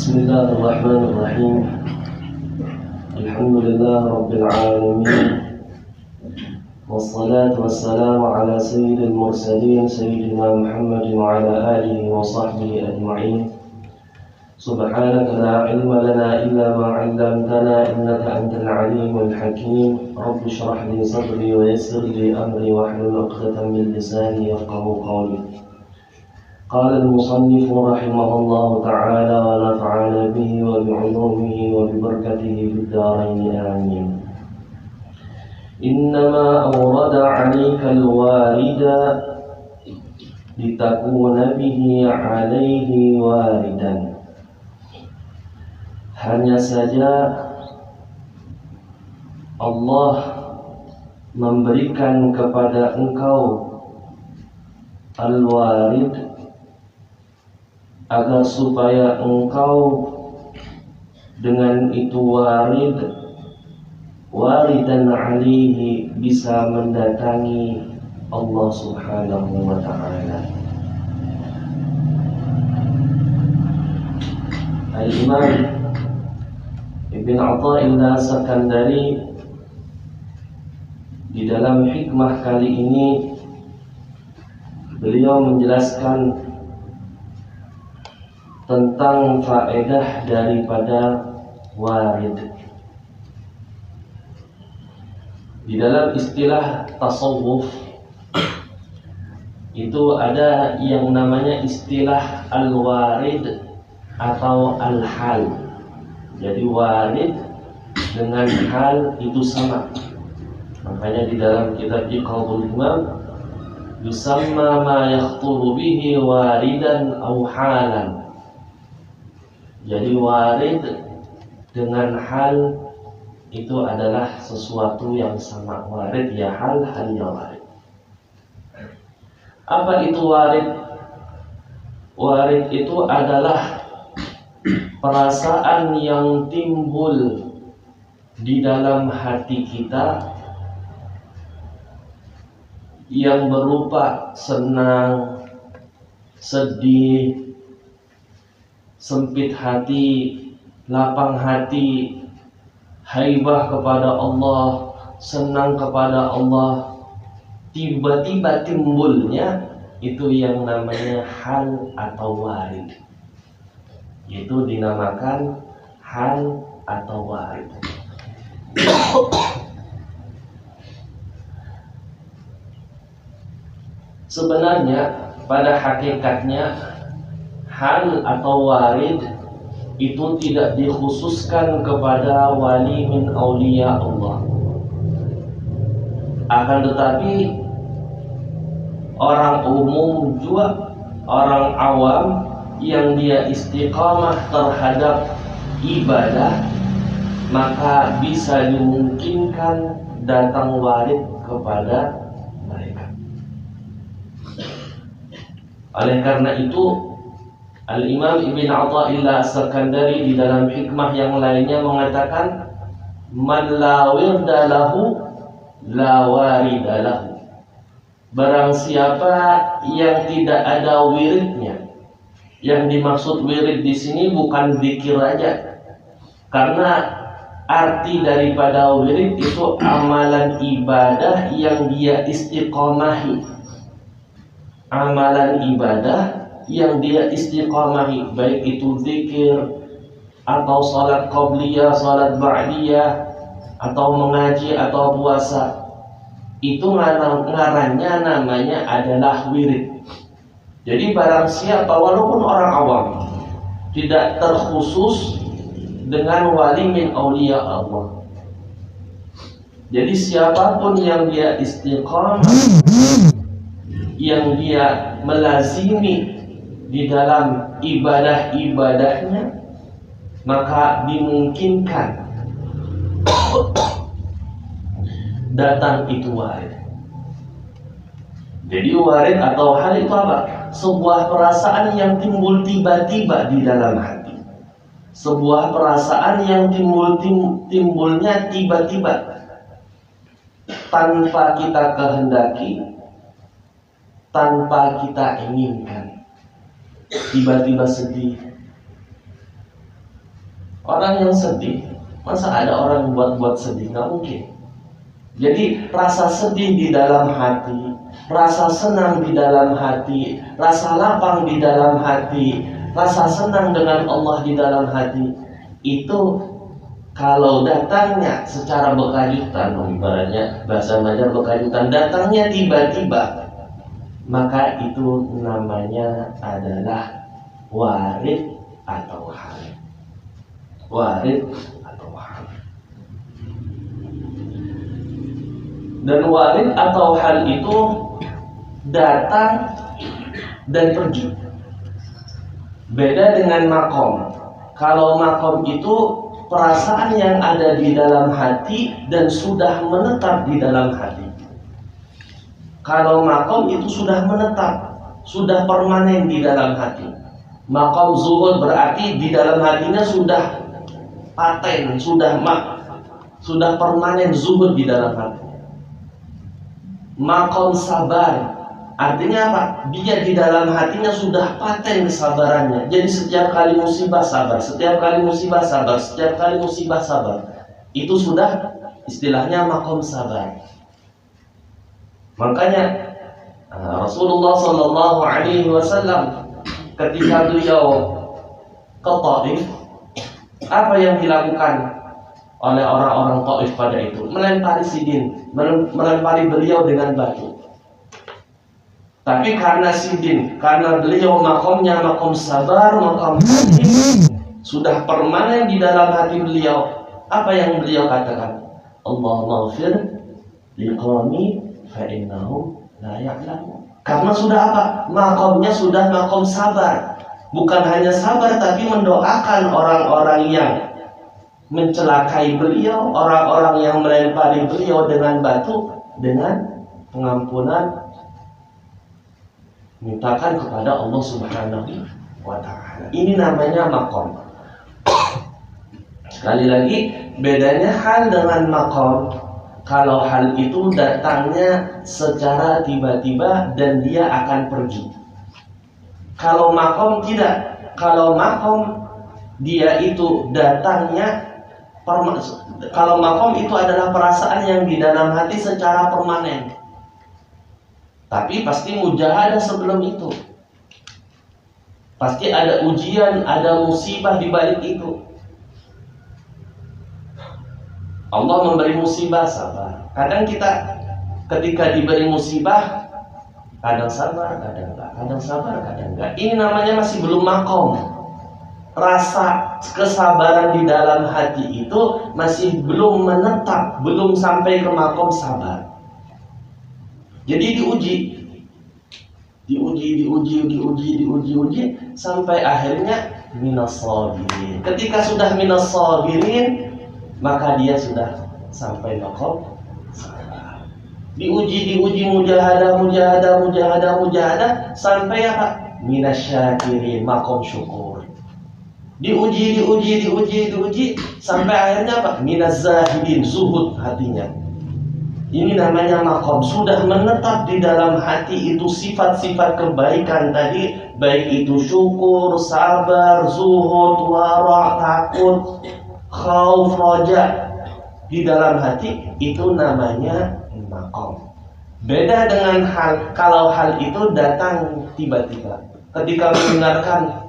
Bismillahirrahmanirrahim. Alhamdulillah Rabbil Alamin. Wassalatu wassalamu ala sayyidil mursalin Sayyidina Muhammad wa ala alihi wa sahbihi ajma'in. Subhanaka la ilma lana illa ma 'allamtana innaka antal alimul hakim. Rabbi shrah li sadri wa yassir li amri wahlul 'uqdatam min lisani yafqahu qawli. قال المصنف رحمه الله تعالى ونفعنا به وبعلومه وببركته في الدارين آمين. إنما أورد عليك الوارد لتكون به عليه واردا. Hanya saja Allah memberikan kepada engkau al-warid agar supaya engkau dengan itu waridan alihi bisa mendatangi Allah Subhanahu wa ta'ala. Al-Imam Ibn Athaillah Sakandari di dalam hikmah kali ini beliau menjelaskan tentang faedah daripada warid. Di dalam istilah tasawuf itu ada yang namanya istilah al-warid atau al-hal. Jadi warid dengan hal itu sama. Makanya di dalam kitab Iqadul Imam yusamma ma yakhturu bihi waridan aw halan. Jadi warid dengan hal itu adalah sesuatu yang sama. Warid ya hal, hal ya warid. Apa itu warid? Warid itu adalah perasaan yang timbul di dalam hati kita yang berupa senang, sedih, sempit hati, lapang hati, haibah kepada Allah, senang kepada Allah. Tiba-tiba timbulnya itu yang namanya hal atau warid. Itu dinamakan hal atau warid. Sebenarnya pada hakikatnya hal atau warid itu tidak dikhususkan kepada wali min auliya Allah. Akan tetapi orang umum juga, orang awam yang dia istiqamah terhadap ibadah, maka bisa dimungkinkan datang warid kepada mereka. Oleh karena itu Al-Imam Ibn Athaillah Sakandari di dalam hikmah yang lainnya mengatakan man la wirda lahu la warida lahu. Barang siapa yang tidak ada wiridnya, yang dimaksud wirid di sini bukan zikir aja, karena arti daripada wirid itu amalan ibadah yang dia istiqomahi, amalan ibadah yang dia istiqomahi, baik itu zikir atau salat qabliyah, salat ba'diyah, atau mengaji atau puasa. Itu ngarannya namanya adalah wirid. Jadi barang siapa, walaupun orang awam, tidak terkhusus dengan wali min auliya Allah. Jadi siapapun yang dia istiqamah, yang dia melazimi di dalam ibadah-ibadahnya, maka dimungkinkan datang itu warid. Jadi warid atau hal itu apa? Sebuah perasaan yang timbul tiba-tiba di dalam hati. Sebuah perasaan yang timbulnya tiba-tiba, tanpa kita kehendaki, tanpa kita inginkan. Tiba-tiba sedih. Orang yang sedih, masa ada orang buat sedih? Nggak mungkin. Jadi rasa sedih di dalam hati, rasa senang di dalam hati, rasa lapang di dalam hati, rasa senang dengan Allah di dalam hati, itu kalau datangnya secara berkelanjutan, ibaratnya bahasa Banjar berkelanjutan, datangnya tiba-tiba, maka itu namanya adalah warid atau hal. Warid atau hal. Dan warid atau hal itu datang dan pergi. Beda dengan makom. Kalau makom itu perasaan yang ada di dalam hati dan sudah menetap di dalam hati. Kalau makom itu sudah menetap, sudah permanen di dalam hati. Makom zuhud berarti di dalam hatinya sudah paten, sudah permanen zuhud di dalam hati. Makom sabar artinya apa? Dia di dalam hatinya sudah paten kesabarannya. Jadi setiap kali musibah sabar, setiap kali musibah sabar, setiap kali musibah sabar. Itu sudah istilahnya makom sabar. Makanya Rasulullah Sallallahu Alaihi Wasallam ketika beliau ke Taif, apa yang dilakukan oleh orang-orang Taif pada itu? Melempari sidin, melempari beliau dengan batu. Tapi karena sidin, karena beliau makomnya makom sabar, makom halim, sudah permanen di dalam hati beliau. Apa yang beliau katakan? Allahumma ghfir liqawmi fa innahum la ya'lamun. Karena sudah apa? Makomnya sudah makom sabar. Bukan hanya sabar, tapi mendoakan orang-orang yang mencelakai beliau, orang-orang yang melempari beliau dengan batu, dengan pengampunan, mintakan kepada Allah Subhanahu wa Ta'ala. Ini namanya makom. Sekali lagi, bedanya hal dengan makom. Kalau hal itu datangnya secara tiba-tiba dan dia akan pergi. Kalau makom tidak. Kalau makom dia itu datangnya, kalau makom itu adalah perasaan yang di dalam hati secara permanen. Tapi pasti mujahadah sebelum itu. Pasti ada ujian, ada musibah di balik itu. Allah memberi musibah, sabar. Kadang kita ketika diberi musibah, kadang sabar, kadang enggak. Kadang sabar, kadang enggak. Ini namanya masih belum makom. Rasa kesabaran di dalam hati itu masih belum menetap, belum sampai ke makom sabar. Jadi diuji sampai akhirnya minas sabirin. Ketika sudah minas sabirin, maka dia sudah sampai makom sabar. Diuji mujahadah sampai apa? Minasyakirin, makom syukur. Diuji sampai akhirnya apa? Minaz zahidin, zuhud hatinya. Ini namanya maqam. Sudah menetap di dalam hati itu sifat-sifat kebaikan tadi, baik itu syukur, sabar, zuhud, wara, takut, khauf, raja. Di dalam hati itu namanya maqam. Beda dengan hal, kalau hal itu datang tiba-tiba. Ketika mendengarkan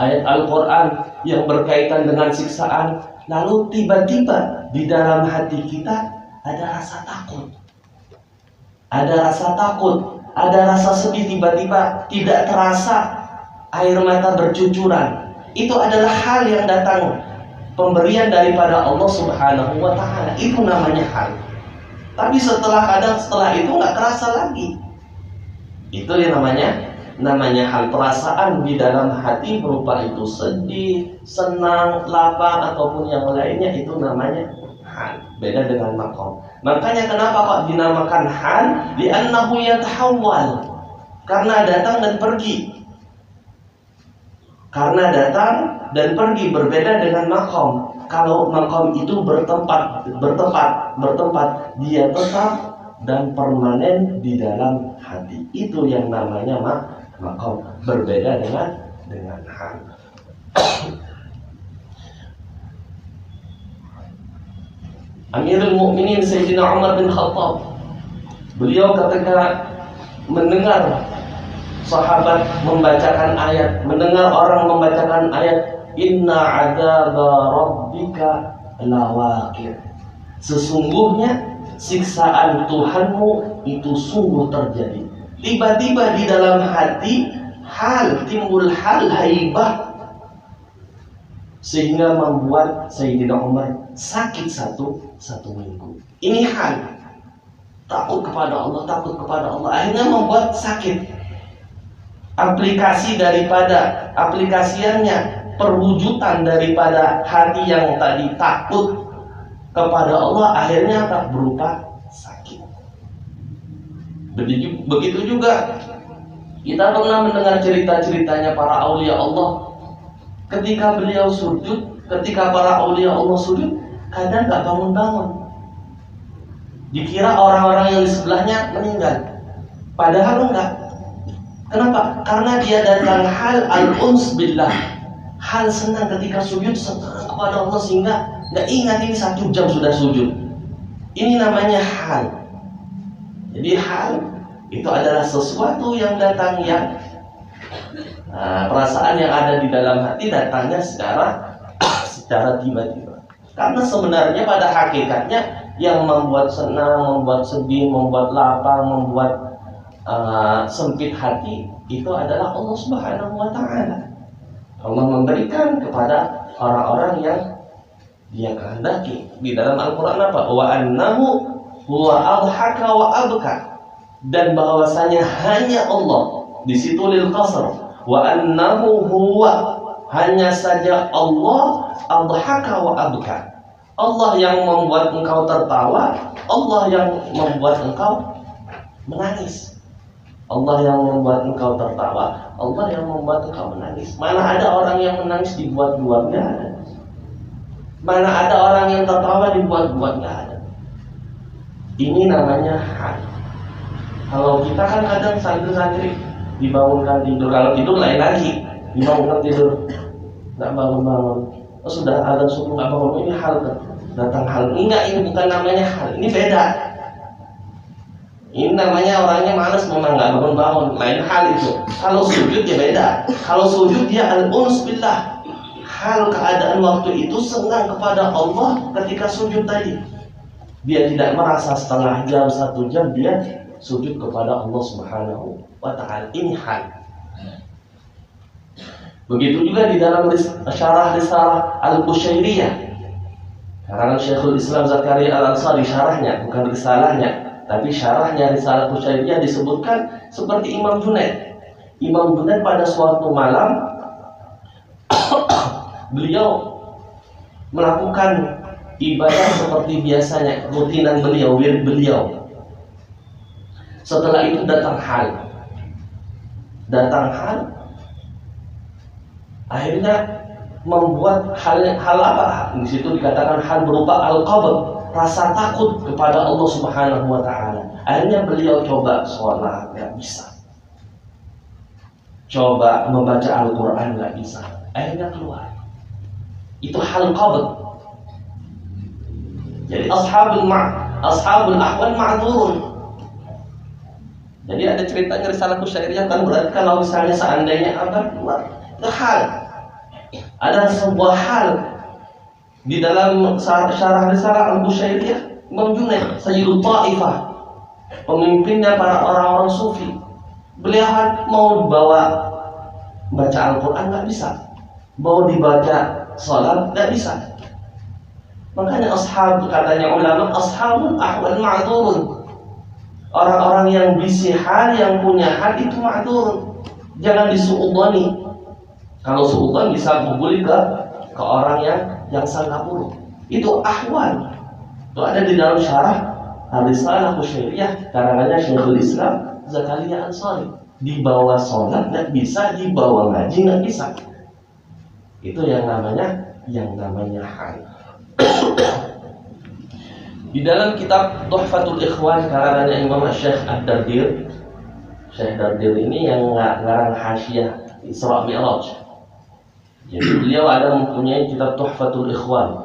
ayat Al-Quran yang berkaitan dengan siksaan, lalu tiba-tiba di dalam hati kita ada rasa takut, ada rasa sedih, tiba-tiba tidak terasa air mata bercucuran. Itu adalah hal yang datang, pemberian daripada Allah Subhanahu wa Ta'ala. Itu namanya hal. Tapi setelah itu nggak terasa lagi. Itu yang namanya hal. Perasaan di dalam hati berupa itu sedih, senang, lapar ataupun yang lainnya, itu namanya hal. Beda dengan maqam. Makanya kenapa kok dinamakan hal? Li'annahu yatahawwal. Karena datang dan pergi. Berbeda dengan maqam. Kalau maqam itu bertempat, dia tetap dan permanen di dalam hati. Itu yang namanya maqam. Berbeda dengan hal. Amirul Mukminin Sayyidina Umar bin Khattab, beliau ketika mendengar sahabat membacakan ayat, mendengar orang membacakan ayat, inna adzaba rabbika lawaqi', sesungguhnya siksaan Tuhanmu itu sungguh terjadi. Tiba-tiba di dalam hati timbul hal haibah, sehingga membuat Sayyidina Umar sakit satu minggu. Ini hal takut kepada Allah, akhirnya membuat sakit. Aplikasiannya, perwujudan daripada hati yang tadi takut kepada Allah, akhirnya tak berupa sakit. Begitu juga kita pernah mendengar cerita-ceritanya para aulia Allah. Ketika para aulia Allah sujud, kadang gak bangun-bangun. Dikira orang-orang yang di sebelahnya meninggal, padahal enggak. Kenapa? Karena dia datang hal al-uns billah, hal senang ketika sujud, senang kepada Allah, sehingga gak ingat ini 1 jam sudah sujud. Ini namanya hal. Jadi hal itu adalah sesuatu yang datang, yang perasaan yang ada di dalam hati datangnya secara tiba-tiba. Karena sebenarnya pada hakikatnya yang membuat senang, membuat sedih, membuat lapar, membuat sempit hati, itu adalah Allah Subhanahu wa Ta'ala. Allah memberikan kepada orang-orang yang Dia kehendaki. Di dalam Al-Quran apa? Wa annahu huwa adhaka wa abka, dan bahwasanya hanya Allah, di situ lil qasr, wa annahu huwa, hanya saja Allah, adhaka wa abka, Allah yang membuat engkau tertawa, Allah yang membuat engkau menangis. Allah yang membuat engkau tertawa, Allah yang membuat engkau menangis. Mana ada orang yang menangis dibuat-buat? Nggak ada. Mana ada orang yang tertawa dibuat-buat? Nggak ada. Ini namanya hal. Kalau kita kan kadang santri-santri dibangunkan tidur, kalau tidur lain lagi, dibangunkan tidur nggak bangun-bangun, sudah ada subuh nggak bangun, ini hal datang hal. Enggak, ini bukan namanya hal, ini beda. Ini namanya orangnya malas, memang nggak bangun-bangun, lain hal itu. Kalau sujud ya beda. Kalau sujud dia al-uns billah, hal keadaan waktu itu senang kepada Allah ketika sujud tadi. Dia tidak merasa setengah jam, 1 jam, dia sujud kepada Allah Subhanahu wa Ta'ala. Ini hal. Begitu juga di dalam syarah risalah Al-Qushairiyah, karangan Syekhul Islam Zakaria Al-Ansari, syarahnya, bukan risalahnya, tapi syarahnya risalah Qushairiyah, disebutkan seperti Imam Junaid. Imam Junaid pada suatu malam beliau melakukan ibadah seperti biasanya, rutinan beliau, wird beliau. Setelah itu datang hal, akhirnya membuat hal apa? Di situ dikatakan hal berupa al-qabd, rasa takut kepada Allah Subhanahu wa Ta'ala. Akhirnya beliau coba sholat, nggak bisa. Coba membaca Al-Quran, nggak bisa. Akhirnya keluar. Itu hal qabd. Jadi ashabul ahwal ma'dzurun. Jadi ada ceritanya Risalah Kusyairiyah kan, berarti kalau misalnya seandainya apa keluar, itu hal. Ada sebuah hal di dalam syarah Risalah Al-Kusyairiyah, Imam Junaid, Sayyidul Ta'ifah, pemimpinnya para orang-orang sufi. Beliau mau bawa baca Al-Quran nggak bisa, mau dibaca sholat nggak bisa. Makanya katanya ulama, ashabul ahwal ma'dzurun. Orang-orang yang bisi hal, yang punya hal itu ma'dzurun. Jangan disuudzoni. Kalau suudzon bisa membuli ke orang yang salah buruk. Itu ahwal. Itu ada di dalam syarah Risalah Kusyairiyah karangannya Syekhul Islam Zakaria Ansari. Dibawa sholat nggak bisa, dibawa ngaji nggak bisa. Itu yang namanya hal. Di dalam kitab Tuhfatul Ikhwan karangannya Imam Syekh Ad-Dardir. Syekh Dardir ini yang ngarang Hasyiah Isra Mi'raj. Jadi beliau ada mempunyai kitab Tuhfatul Ikhwan.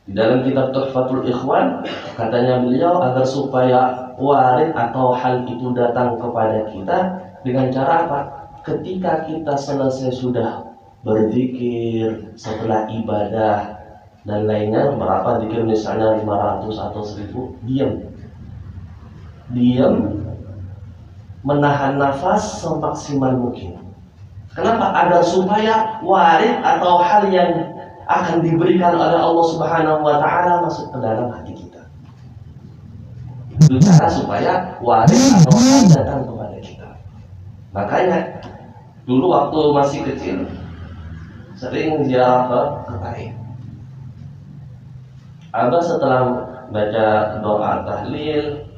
Di dalam kitab Tuhfatul Ikhwan katanya beliau agar supaya warid atau hal itu datang kepada kita dengan cara apa? Ketika kita selesai sudah berzikir setelah ibadah dan lainnya, berapa zikir misalnya 500 atau 1000, diam menahan nafas semaksimal mungkin. Kenapa? Agar supaya warid atau hal yang akan diberikan oleh Allah Subhanahu wa Ta'ala masuk ke dalam hati kita. Itu cara supaya warid atau hal datang kepada kita. Makanya dulu waktu masih kecil sering ziarah ke Taif. Abah setelah baca doa tahlil,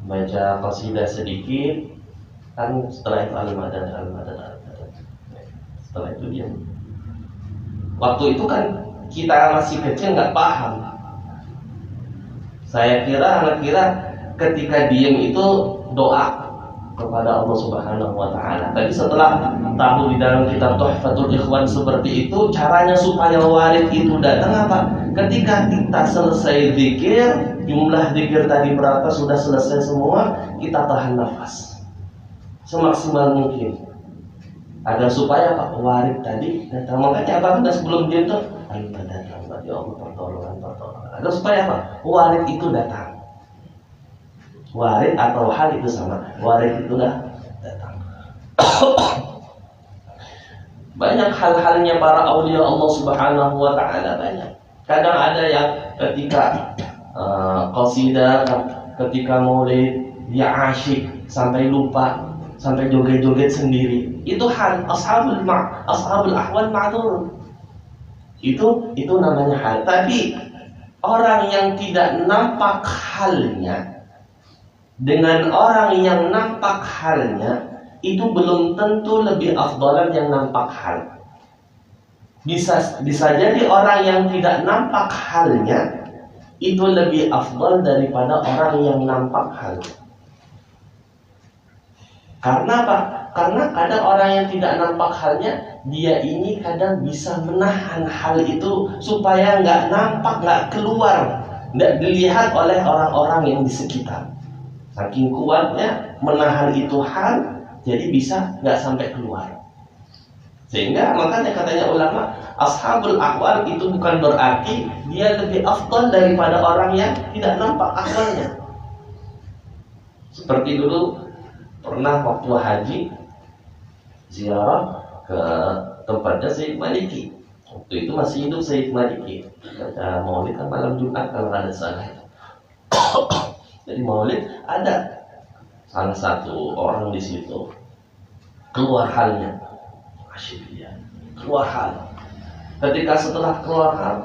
baca qasidah sedikit, kan setelah itu al-madad. Setelah itu diam. Waktu itu kan kita masih kecil nggak paham. Saya kira ketika diam itu doa kepada Allah Subhanahu wa Ta'ala. Tapi setelah tahu di dalam kitab Tuhfatul Ikhwan seperti itu, caranya supaya warid itu datang apa? Ketika kita selesai zikir, jumlah zikir tadi berapa sudah selesai semua, kita tahan nafas semaksimal mungkin. Agar supaya apa? Warid tadi datang. Makanya apa? Sebelum dia itu al-madad, ya Allah, pertolongan. Agar supaya apa? Warid itu datang. Warid atau hal itu sama. Warid itu datang. Banyak hal-halnya para aulia Allah Subhanahu wa Ta'ala, banyak. Kadang ada yang ketika qasidah, ketika maulid dia asyik sampai lupa, sampai joget-joget sendiri. Itu hal ashabul ahwal ma'dzurun. Itu namanya hal. Tapi orang yang tidak nampak halnya dengan orang yang nampak halnya itu belum tentu lebih afdalan yang nampak hal. Bisa jadi orang yang tidak nampak halnya itu lebih afdal daripada orang yang nampak hal. Karena apa? Karena kadang orang yang tidak nampak halnya, dia ini kadang bisa menahan hal itu supaya nggak nampak, nggak keluar, nggak dilihat oleh orang-orang yang di sekitar. Saking kuatnya menahan itu hal, jadi bisa nggak sampai keluar. Sehingga makanya katanya ulama, ashabul ahwal itu bukan berarti dia lebih afdal daripada orang yang tidak nampak ahwalnya. Seperti dulu pernah waktu haji ziarah ke tempatnya Sayyid Maliki. Waktu itu masih hidup Sayyid Maliki. Baca maulid kan malam Jumat kalau ada salah. Jadi maulid ada salah satu orang di situ keluar halnya, asyik dia keluar hal. Ketika setelah keluar hal,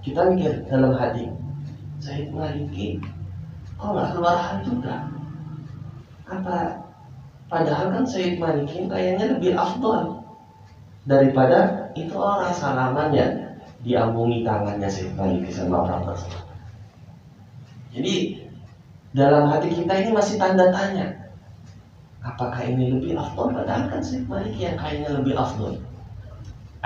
kita mikir dalam hati, Sayyid Maliki kok nggak keluar hal juga? Apa? Padahal kan Sayyid Maliki kayaknya lebih afdal daripada itu orang salaman yang diambungi tangannya Sayyid Maliki sama orang tersebut. Jadi dalam hati kita ini masih tanda tanya, apakah ini lebih afdol? Padahal kan Syekh Maliki yang kayaknya lebih afdol.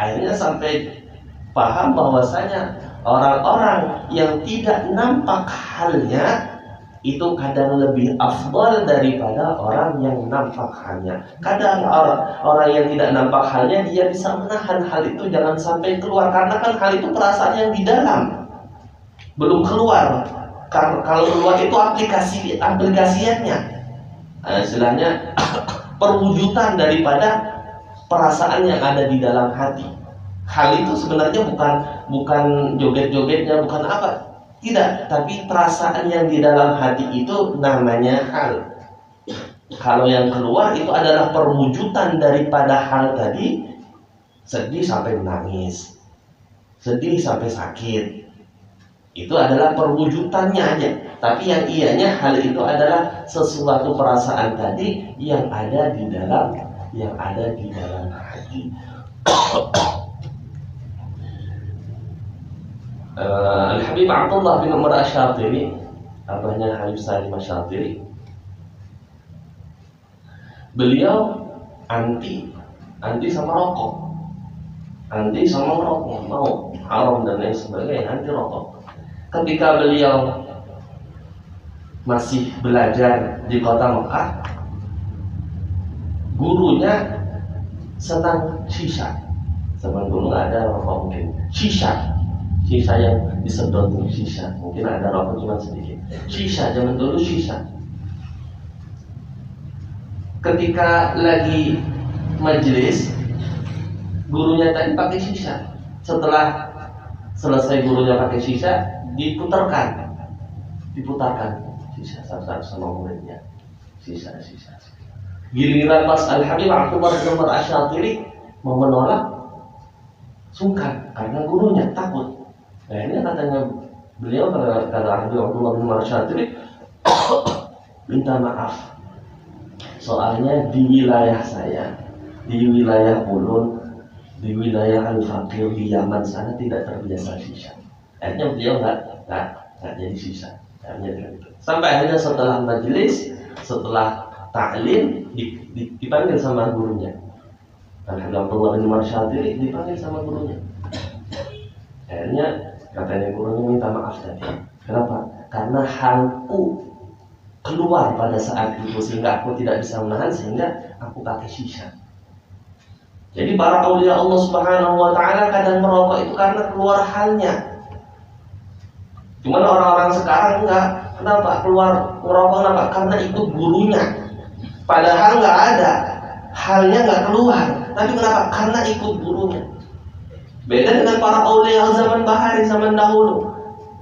Akhirnya sampai paham bahwasanya orang-orang yang tidak nampak halnya itu kadang lebih afdal daripada orang yang nampak halnya. Kadang orang yang tidak nampak halnya dia bisa menahan hal itu jangan sampai keluar, karena kan hal itu perasaan yang di dalam belum keluar. Kalau keluar itu aplikasiannya, istilahnya perwujudan daripada perasaan yang ada di dalam hati. Hal itu sebenarnya bukan joget-jogetnya, bukan apa. Tidak, tapi perasaan yang di dalam hati itu namanya hal. Kalau yang keluar itu adalah perwujudan daripada hal tadi. Sedih sampai menangis, sedih sampai sakit, itu adalah perwujudannya aja. Tapi yang ianya hal itu adalah sesuatu perasaan tadi yang ada di dalam hati. Al-Habib Abdullah bin Umar Asy-Syatiri, abahnya Habib Salim Asy-Syatiri, beliau anti sama rokok, mau haram dan lain sebagainya, anti rokok. Ketika beliau masih belajar di kota Mekah, gurunya senang shisha. Zaman dulu nggak ada rokok, mungkin shisha yang disedot, shisha mungkin ada rokok cuma sedikit. Shisha zaman dulu shisha. Ketika lagi majelis, gurunya tadi pakai shisha. Setelah selesai gurunya pakai shisha, diputarkan shisha sama muridnya. Shisha. Giliran pas Al-Habib Abdullah bin Umar Asy-Syatiri mau menolak, sungkan karena gurunya takut. Nah ini katanya beliau, kata Habib Abdullah bin Umar Asy-Syatiri, minta maaf, soalnya di wilayah saya, di wilayah Ulun, di wilayah Al-Faqir di Yaman sana tidak terbiasa shisha. Akhirnya beliau nggak jadi shisha. Sampai akhirnya setelah majelis, setelah ta'lim, dipanggil sama gurunya. Habib Abdullah bin Umar Asy-Syatiri dipanggil sama gurunya. Akhirnya katanya gurunya minta maaf tadi. Kenapa? Karena halku keluar pada saat itu sehingga aku tidak bisa menahan, sehingga aku pakai shisha. Jadi para aulia Allah Subhanahu wa taala kadang merokok itu karena keluar halnya. Cuman orang-orang sekarang enggak. Kenapa keluar merokok? Kenapa? Karena ikut gurunya. Padahal enggak ada, halnya enggak keluar. Tapi kenapa? Karena ikut gurunya. Beda dengan para aulia zaman bahari, zaman dahulu.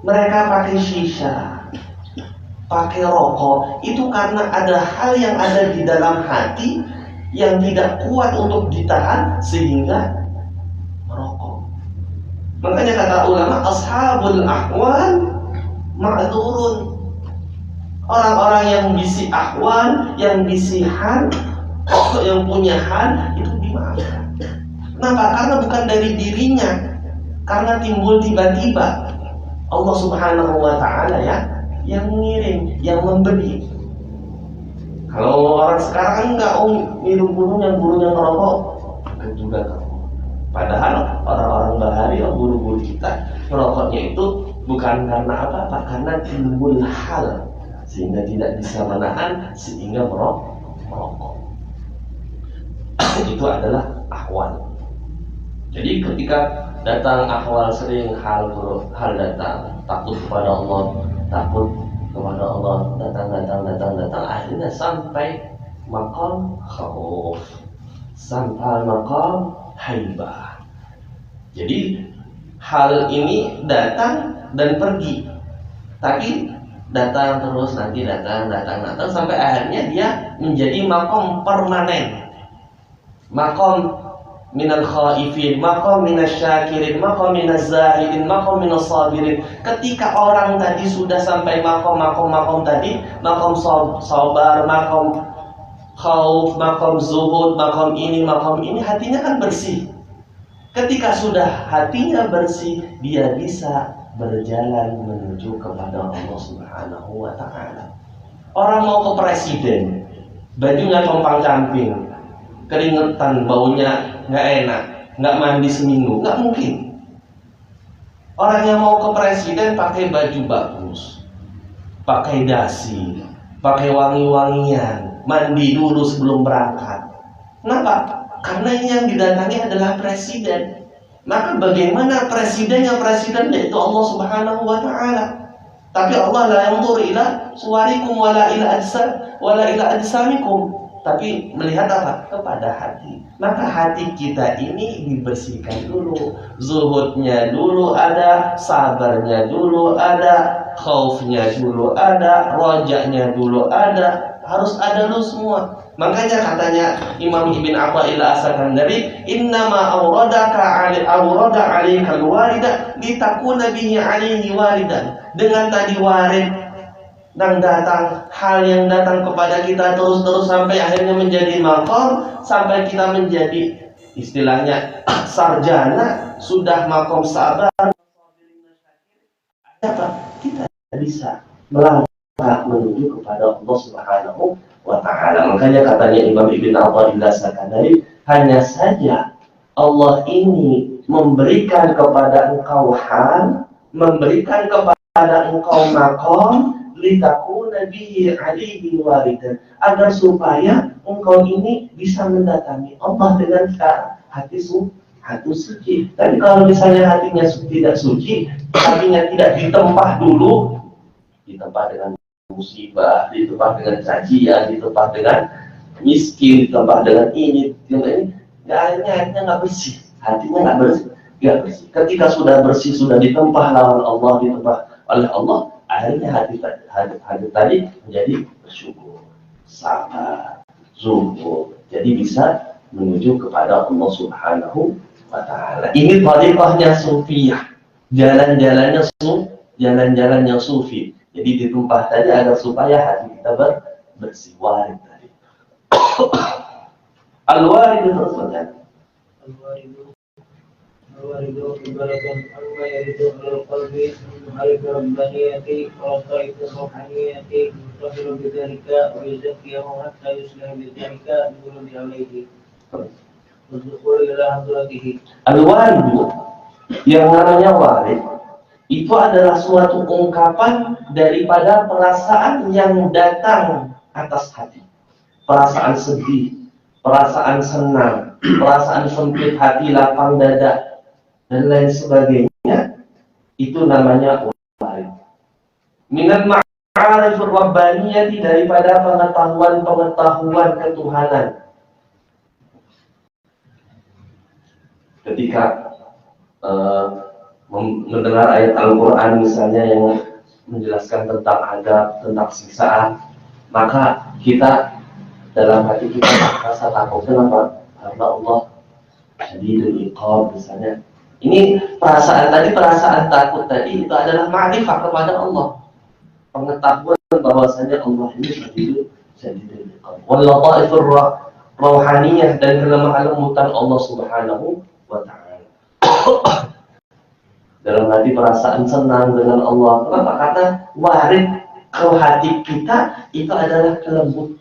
Mereka pakai shisha, pakai rokok, itu karena ada hal yang ada di dalam hati yang tidak kuat untuk ditahan sehingga merokok. Makanya kata ulama, ashabul ahwal ma'dzurun. Orang-orang yang bisi ahwal, yang bisi hal, yang punya hal, itu dimaafkan. Kenapa? Karena bukan dari dirinya, karena timbul tiba-tiba. Allah Subhanahu wa ta'ala yang mengirim, yang memberi. Kalau orang sekarang enggak, minum gurunya ngerokok, kan juga kamu. Padahal orang-orang bahari, guru-guru kita, merokoknya itu bukan karena apa-apa, karena timbul hal sehingga tidak bisa menahan, sehingga merokok. Itu adalah ahwal. Jadi ketika datang ahwal, sering hal datang, takut kepada Allah, datang, akhirnya sampai maqam khauf, sampai maqam haibah. Jadi hal ini datang dan pergi, tapi datang terus, nanti datang sampai akhirnya dia menjadi maqam permanen, maqam minal khaifin, maqam minas syakirin, maqam minaz zahidin, maqam minas sabirin. Ketika orang tadi sudah sampai maqam tadi, maqam sabar, maqam khauf, maqam zuhud, maqam ini, hatinya kan bersih. Ketika sudah hatinya bersih, dia bisa berjalan menuju kepada Allah Subhanahu wa Ta'ala. Orang mau ke presiden, bajunya compang-camping, keringetan, baunya nggak enak, nggak mandi seminggu, nggak mungkin. Orang yang mau ke presiden pakai baju bagus, pakai dasi, pakai wangi-wangian, mandi dulu sebelum berangkat. Kenapa? Karena ini yang didatangi adalah presiden. Maka bagaimana presidennya presiden, yaitu Allah Subhanahu wa Ta'ala. Tapi Allah la yanzur ila suwarikum wala ila ajsamikum. Tapi melihat apa? Kepada hati. Maka hati kita ini dibersihkan dulu. Zuhudnya dulu ada, sabarnya dulu ada, khaufnya dulu ada, rojanya dulu ada. Harus ada dulu semua. Makanya katanya Imam Ibn Atha'il As-Sakandari, innama awrada alaikal warida litakuna bihi alaihi waridan. Dengan tadi warid yang datang, hal yang datang kepada kita terus-terus sampai akhirnya menjadi maqam, sampai kita menjadi istilahnya sarjana, sudah maqam sabar. Apa? Kita bisa melangkah menuju kepada Allah Subhanahu wa Ta'ala. Makanya katanya Imam Ibn Atha'il As-Sakandari, hanya saja Allah ini memberikan kepada engkau hal, memberikan kepada engkau maqam, litakuna bihi alaihi waridan, agar supaya engkau ini bisa mendatangi Allah dengan hati suci. Tapi kalau misalnya hatinya tidak suci, hatinya tidak ditempah dulu, ditempah dengan musibah, ditempah dengan cacian, ditempah dengan miskin, ditempah dengan ini, hatinya nggak bersih, hatinya nggak bersih. Ketika sudah bersih, sudah ditempah lawan Allah, ditempah oleh Allah, akhirnya hati tadi menjadi bersyukur, sabar, zuhud, jadi bisa menuju kepada Allah Subhanahu wa Ta'ala. Ini thariqahnya sufiyah, jalan-jalannya sufi. Jadi ditumpah tadi agar supaya hati kita bersih, warid tadi. Al-warid terus saja. Al-waridu ibaratun amma yaridu al-qalbi al-harif rabbaniyati wa al-taifu ruhaniyati mutahiru bidhalika wa yuzakiyahu hatta yuslah bidhalika nurudi alaihi wa ila hadratihi. Al-waridu, yang namanya warid, itu adalah suatu ungkapan daripada perasaan yang datang atas hati. Perasaan sedih, perasaan senang, perasaan sempit hati, lapang dada, dan lain sebagainya. Itu namanya warid. Minat ma'arifur rabbaniyati, daripada pengetahuan ketuhanan. Ketika mendengar ayat Al-Quran misalnya yang menjelaskan tentang adab, tentang siksaan, maka kita dalam hati kita merasa takut. Kenapa? Karena Allah syadidul iqab misalnya. Ini perasaan takut tadi itu adalah ma'rifah kepada Allah, pengetahuan bahwasanya Allah ini syadidul iqab. Wal lataifur rauhaniyah, dan kelemah lembutan Allah Subhanahu wa Ta'ala. Dalam hati perasaan senang dengan Allah. Kenapa? Karena warid ke hati kita itu adalah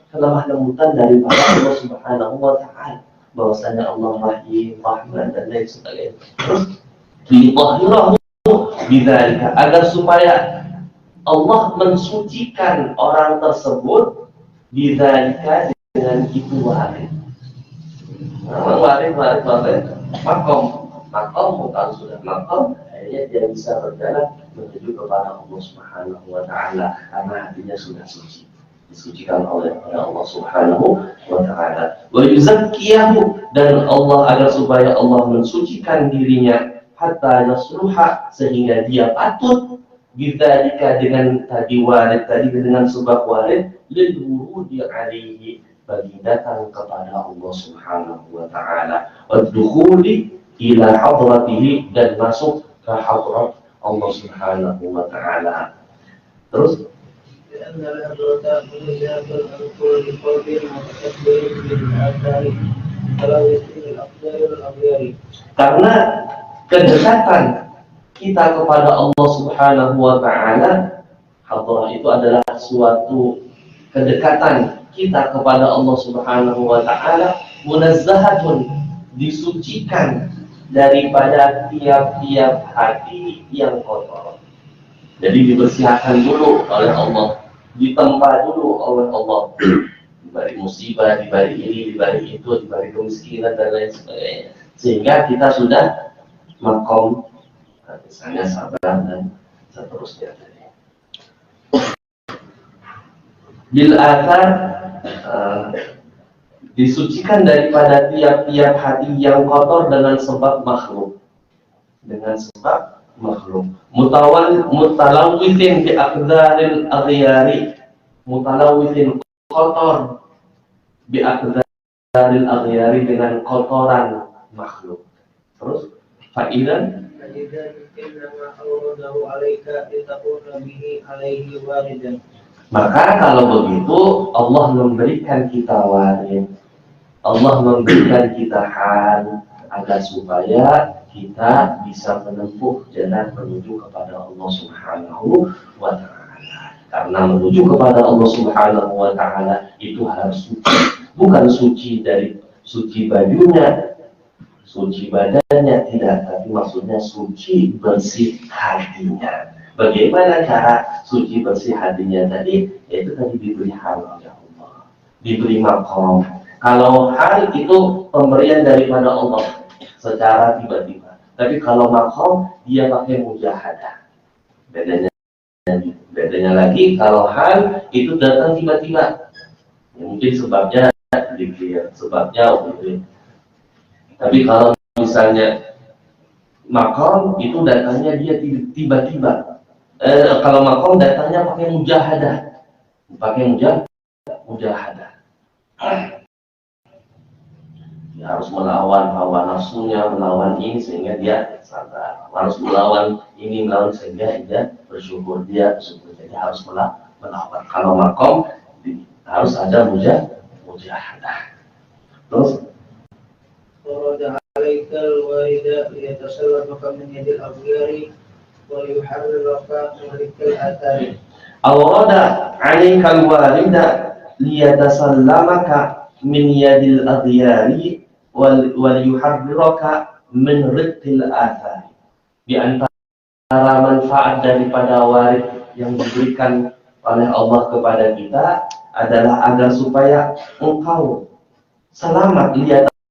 kelemah lembutan daripada Allah Subhanahu wa Ta'ala, bahwasanya Allah Rahim, Rahman, dan lain sebagainya. Terus ditahhirahu bidzalika, agar supaya Allah mensucikan orang tersebut bidzalika, dengan itu warid. Warid makom, kalau sudah makom, akhirnya dia bisa berjalan menuju kepada Allah Subhanahu wa Ta'ala, karena hatinya sudah suci, disucikan oleh Allah Subhanahu wa Ta'ala. Wa yuzakkiyahu, dan Allah, agar supaya Allah mensucikan dirinya, hatta yasluha, sehingga dia patut bidzalika, dengan tadi warid tadi, dengan sebab warid, lil wurudi alaihi, bagi datang kepada Allah Subhanahu wa Ta'ala, wa dukhuli ila hadratihi, dan masuk ke hadrat Allah Subhanahu wa Ta'ala. Terus karena kedekatan kita kepada Allah Subhanahu wa Ta'ala, hadrah itu adalah suatu kedekatan kita kepada Allah Subhanahu wa Ta'ala, munazzahatun, disucikan daripada tiap-tiap hati yang kotor. Jadi dibersihkan dulu oleh Allah, ditempa dulu oleh Allah, dibalik musibah, dibalik ini, dibalik itu, dibalik kemiskinan dan lain sebagainya, sehingga kita sudah makom, misalnya sabar dan seterusnya. Bil athar, disucikan daripada tiap-tiap hati yang kotor dengan sebab makhluk, mutalawwithin bi aqdaril aghyari, mutalawwithin kotor, bi aqdaril aghyari dengan kotoran makhluk. Terus fa'idan maka kalau begitu Allah memberikan kita warid, Allah memberikan kita hal agar supaya kita bisa menempuh jalan menuju kepada Allah Subhanahu wa Ta'ala. Karena menuju kepada Allah Subhanahu wa Ta'ala itu harus suci, bukan suci dari suci bajunya, suci badannya, tidak, tapi maksudnya suci bersih hatinya. Bagaimana cara suci bersih hatinya tadi? Yaitu tadi diberi hal oleh Allah, diberi makom. Kalau hal itu pemberian daripada Allah secara tiba-tiba, tapi kalau makom dia pakai mujahadah. Bedanya lagi kalau hal itu datang tiba-tiba, ya, mungkin sebabnya dikir, sebabnya gitu. Tapi kalau misalnya makom itu datangnya dia tiba-tiba. Kalau makom datangnya pakai mujahadah, mujahadah. Dia harus melawan hawa nafsunya, melawan ini sehingga dia sabar. Harus melawan ini, melawan sehingga dia bersyukur, jadi harus melawan. Kalau makom harus ada mujahadah. Terus alaikal warida liyatasallabaka min yadil aghyari wa yuharriraka malikal athari. Awrada alaikal warida liyatasallabaka min yadil aghyari wa yuharriraka min riqqil athari. Di antara manfaat daripada warid yang diberikan oleh Allah kepada kita adalah agar supaya engkau selamat,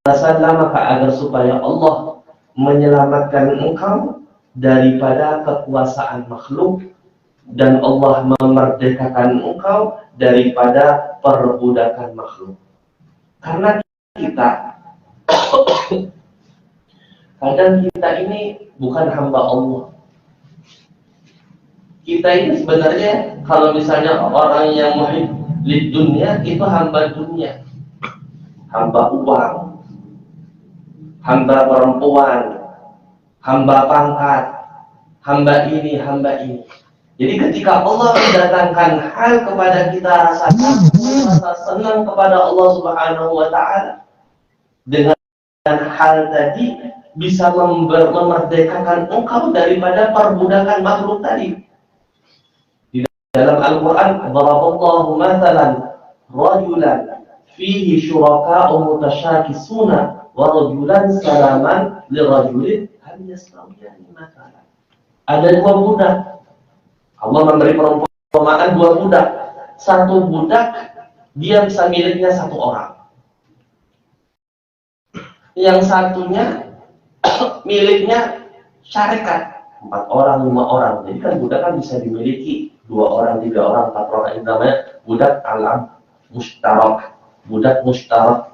maka agar supaya Allah menyelamatkan engkau daripada kekuasaan makhluk, dan Allah memerdekakan engkau daripada perbudakan makhluk. Karena kadang kita ini bukan hamba Allah. Kita ini sebenarnya kalau misalnya orang yang muhib lid dunia itu hamba dunia, hamba uang, hamba perempuan, hamba pangkat, hamba ini, hamba ini. Jadi ketika Allah mendatangkan hal kepada kita, rasa senang kepada Allah Subhanahu wa Ta'ala, dengan hal tadi bisa memerdekakan engkau daripada perbudakan makhluk tadi. Di dalam Al-Quran, daraballahu mathalan rajulan fihi syuraka'u mutasyakisuna wa rajulan salaman lirajulin hal yastawiyani mathalan. Ada dua budak. Allah memberi perumpamaan dua budak. Satu budak dia bisa miliknya satu orang. Yang satunya miliknya syarikat 4 orang, 5 orang. Jadi kan budak kan bisa dimiliki 2 orang, 3 orang, 4 orang. Ini namanya budak alam mustarak. Budak mustarak,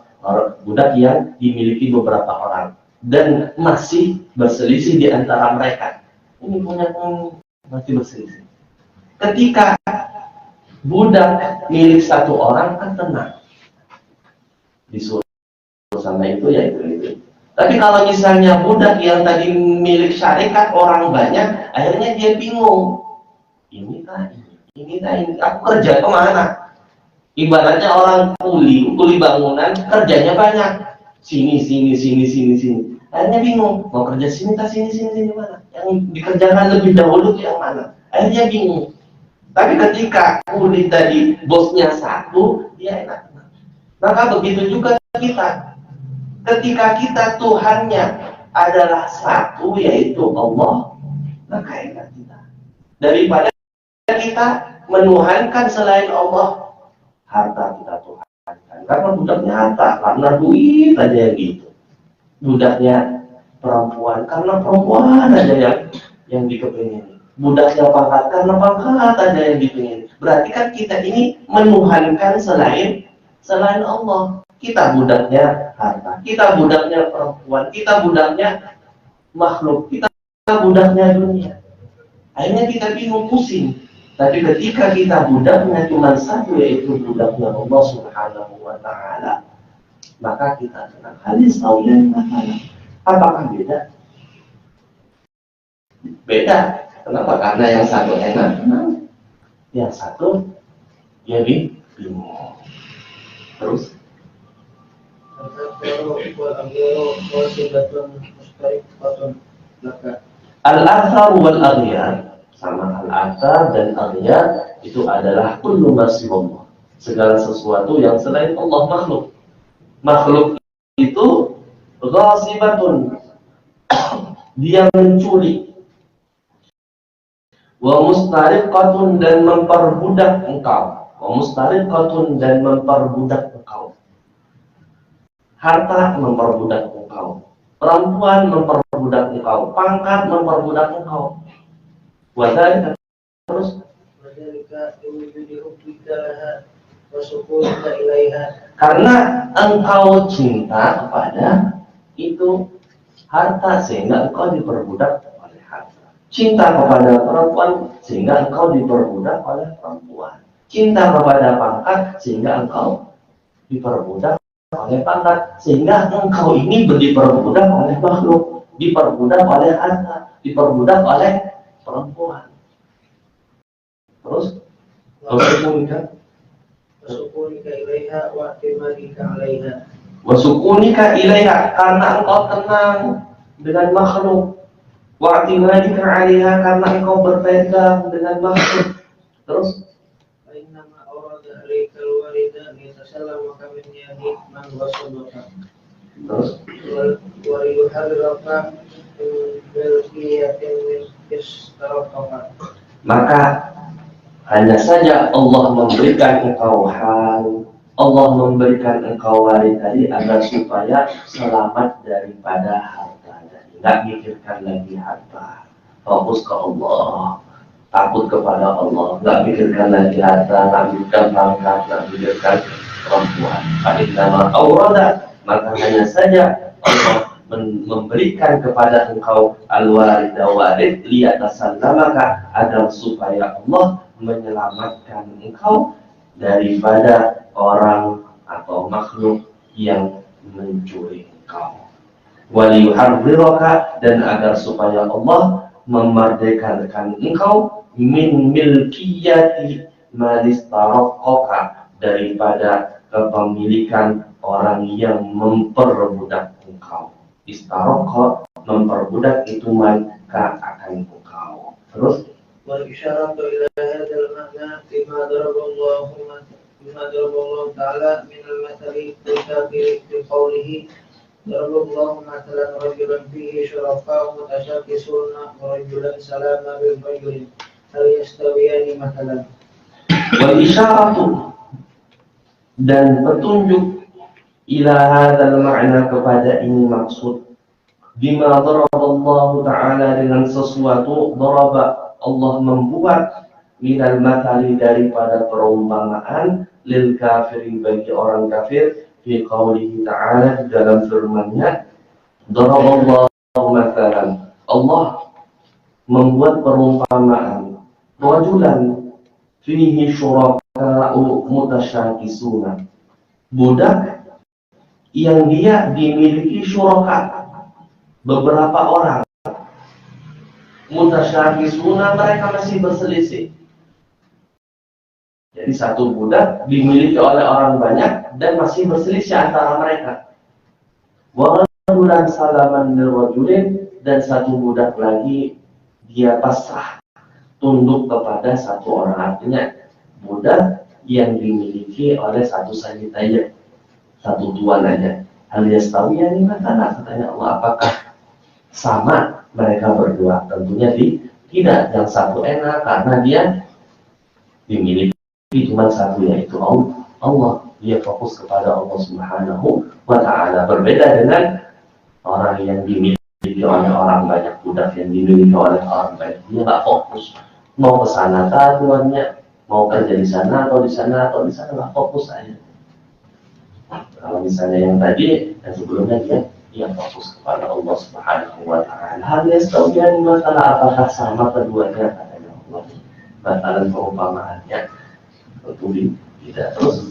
budak yang dimiliki beberapa orang dan masih berselisih di antara mereka. Ini punya masih berselisih. Ketika budak milik satu orang kan tenang, disuruh sama itu ya itu. Tapi kalau misalnya budak yang tadi milik syarikat orang banyak, akhirnya dia bingung. Ini, aku kerja kemana? Ibaratnya orang kuli bangunan, kerjanya banyak. Sini. Akhirnya bingung, mau kerja sini, sini mana? Yang dikerjakan lebih dahulu itu yang mana? Akhirnya bingung. Tapi ketika kulit tadi bosnya satu, dia enak. Maka begitu juga kita. Ketika kita Tuhannya adalah satu, yaitu Allah, maka enak kita. Daripada kita menuhankan selain Allah, harta kita tuhankan. Karena budaknya harta, karena duit aja yang gitu. Budaknya perempuan, karena perempuan aja yang dikepingin. Budaknya pangkat, karena pangkat aja yang dipingin. Berarti kan kita ini menuhankan selain Allah. Kita budaknya harta, kita budaknya perempuan, kita budaknya makhluk, kita budaknya dunia. Akhirnya kita bingung, pusing. Tapi ketika kita budaknya cuma satu, yaitu budaknya Allah Subhanahu wa Ta'ala, maka kita tenang. Hadis Auliya Ta'ala. Apakah beda? Beda. Kenapa? Karena yang satu enak, yang satu jadi bingung. Terus al-athar wal aghyar, sama al-athar dan aghyar itu adalah kullu ma siwallah, segala sesuatu yang selain Allah makhluk. Makhluk itu ghasibatun, dia mencuri, wa mustariqatun, dan memperbudak engkau, wa mustariqatun, dan memperbudak engkau. Harta memperbudak engkau, perempuan memperbudak engkau, pangkat memperbudak engkau. Wadhalika, terus karena engkau cinta kepada itu harta sehingga engkau diperbudak oleh harta. Cinta kepada perempuan sehingga engkau diperbudak oleh perempuan. Cinta kepada pangkat sehingga engkau diperbudak oleh pangkat. Sehingga engkau ini diperbudak oleh makhluk, diperbudak oleh harta, diperbudak oleh perempuan. Terus wasukunika ilaiha wa timadika alaiha. Wasukunika ilaiha, karena engkau tenang dengan makhluk. Wa timadika alaiha, karena engkau berpegang dengan makhluk. Terus innama awrada alaikal walida yatasallama min yadi man wasabaka. Terus wa yuharraka bil qiyatin min istarafaka. Maka hanya saja Allah memberikan engkau hal, Allah memberikan engkau waris tadi agar supaya selamat daripada harta. Tidak mikirkan lagi harta, fokus ke Allah, takut kepada Allah. Tidak mikirkan lagi harta, tidak mikirkan pangkat, tidak mikirkan perempuan. Fa'inama awrada, maka hanya saja Allah memberikan kepada engkau al-warida warid liyatasallamaka, agar supaya Allah menyelamatkan engkau daripada orang atau makhluk yang mencuri engkau. Waliyuharriraka, dan agar supaya Allah memerdekakan engkau min milkiyati manistarokka, daripada kepemilikan orang yang memperbudak engkau. Istarokka, memperbudak itu maka akan engkau. Terus والإشارة إلى هذا المعنى فيما ضرب الله تعالى من المثل للكافر بقوله ضرب الله مثلا رجلا فيه شركاء متشاكسون ورجلا سلاما بالرجل هل يستويان مثلا. والإشارة, dan petunjuk, ila hadzal ma'na, kepada ini maksud, bima daraballahu ta'ala, dengan sesuatu, daraba Allah membuat, minal mathali, daripada perumpamaan, lil kafiri, bagi orang kafir, fi qaulihi ta'ala, di dalam firman-Nya, daraballahu mathalan, Allah membuat perumpamaan, rajulan fihi syuraka'u mutasyakisuna, budak yang dia dimiliki syuraka, beberapa orang, mutasyakisuna, mereka masih berselisih. Jadi satu budak dimiliki oleh orang banyak dan masih berselisih antara mereka. Wa rajulan salaman lirajulin, dan satu budak lagi dia pasrah tunduk kepada satu orang. Artinya budak yang dimiliki oleh satu sayyid aja, satu tuan aja. Hal yastawiyani mathalan, katanya Allah, apakah sama mereka berdua? Tentunya tidak. Yang satu enak karena dia dimiliki cuma satu, yaitu Allah. Dia fokus kepada Allah Subhanahu wa Ta'ala. Berbeda dengan orang yang dimiliki oleh orang banyak, budak yang dimiliki oleh orang banyak, dia nggak fokus. Mau ke sana tuannya, mau kerja di sana atau di sana atau di sana, nggak fokus aja. Kalau misalnya yang tadi, yang sebelumnya dia fokus kepada Allah Subhanahu wa Ta'ala. Hal yastawiyani masalah, apakah sama keduanya, katanya Allah. Batalan perumpamaannya tentu tidak. Terus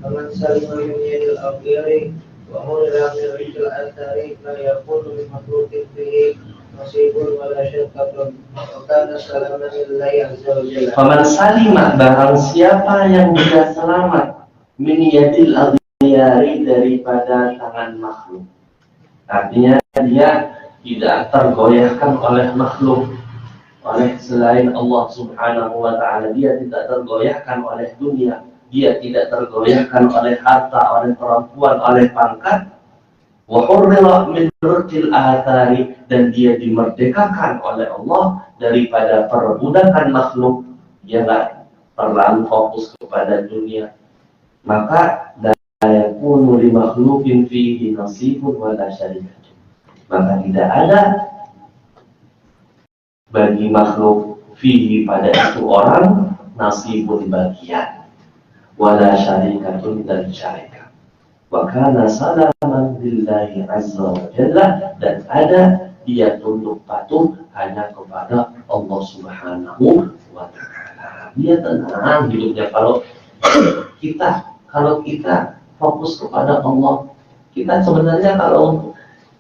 Faman salima min yadil akhiri wa hurira min rijil athari la yakunu min makhluqin fihi nasibun wa la syirkatun wa kana salaman lillahi azza wa jalla. Faman salima, barang siapa yang bisa selamat, min yadil aghyari, daripada tangan makhluk. Artinya dia tidak tergoyahkan oleh makhluk, oleh selain Allah Subhanahu wa Ta'ala. Dia tidak tergoyahkan oleh dunia, dia tidak tergoyahkan oleh harta, oleh perempuan, oleh pangkat. Wa hurrira min rukil athari, dan dia dimerdekakan oleh Allah daripada perbudakan makhluk. Dia nggak terlalu fokus kepada dunia. Maka la yakunu li makhluqin fihi nasibun wa la syarikatun. Maka tidak ada bagi makhluk fihi, pada itu orang, nasibun, bagian, wala syarikatun, dan syarikat. Wa kana salaman lillahi azza wa jalla, dan ada dia tunduk patuh hanya kepada Allah Subhanahu wa Ta'ala. Dia tenang hidupnya. Kalau kita fokus kepada Allah, kita sebenarnya kalau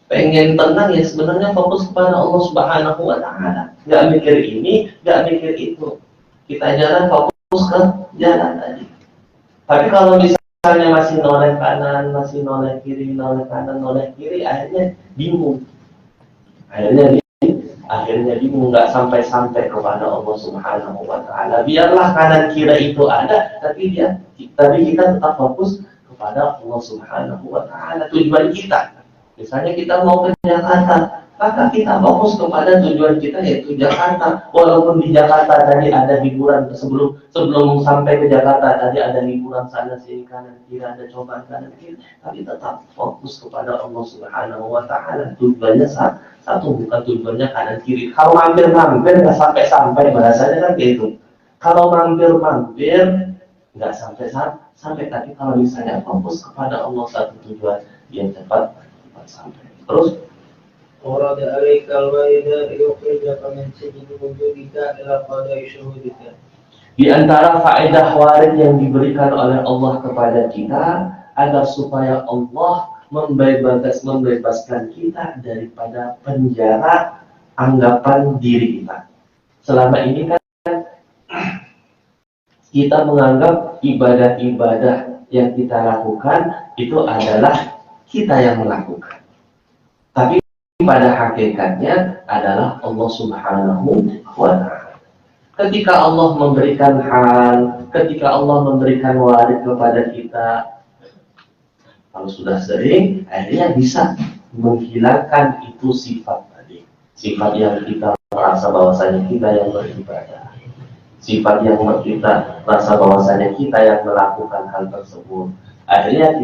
pengen tenang ya sebenarnya fokus kepada Allah Subhanahu wa Ta'ala. Nggak mikir ini, nggak mikir itu. Kita jalan fokus ke jalan tadi. Tapi kalau misalnya masih noleh kanan, masih noleh kiri, noleh kanan, noleh kiri, akhirnya bingung. Akhirnya bingung, nggak sampai-sampai kepada Allah Subhanahu wa Ta'ala. Biarlah kanan kiri itu ada, tapi kita tetap fokus kepada Allah Subhanahu wa Ta'ala. Tujuan kita, misalnya kita mau ke Jakarta, maka kita fokus kepada tujuan kita, yaitu Jakarta. Walaupun di Jakarta tadi ada hiburan, sebelum sampai ke Jakarta tadi ada hiburan sana sini kanan kiri, ada cobaan kanan kiri, tapi tetap fokus kepada Allah Subhanahu wa Ta'ala. Tujuannya satu, bukan tujuannya kanan kiri. Kalau mampir nggak sampai bahasanya kan gitu. Kalau mampir nggak sampai. Tapi kalau misalnya fokus kepada Allah, satu tujuan, dia cepat sampai. Terus Urad alaikal waida yukhrijaka min sijni wujudika ila qada'i syuhudika. Di antara faedah warid yang diberikan oleh Allah kepada kita, agar supaya Allah membebaskan kita daripada penjara anggapan diri kita. Selama ini kan kita menganggap ibadah-ibadah yang kita lakukan itu adalah kita yang melakukan. Tapi pada hakikatnya adalah Allah Subhanahu wa Ta'ala. Ketika Allah memberikan hal, ketika Allah memberikan warid kepada kita, kalau sudah sering, akhirnya bisa menghilangkan itu sifat tadi. Sifat yang kita merasa bahwasanya kita yang beribadah. Sifat yang kita merasa bahwasanya kita yang melakukan hal tersebut. Akhirnya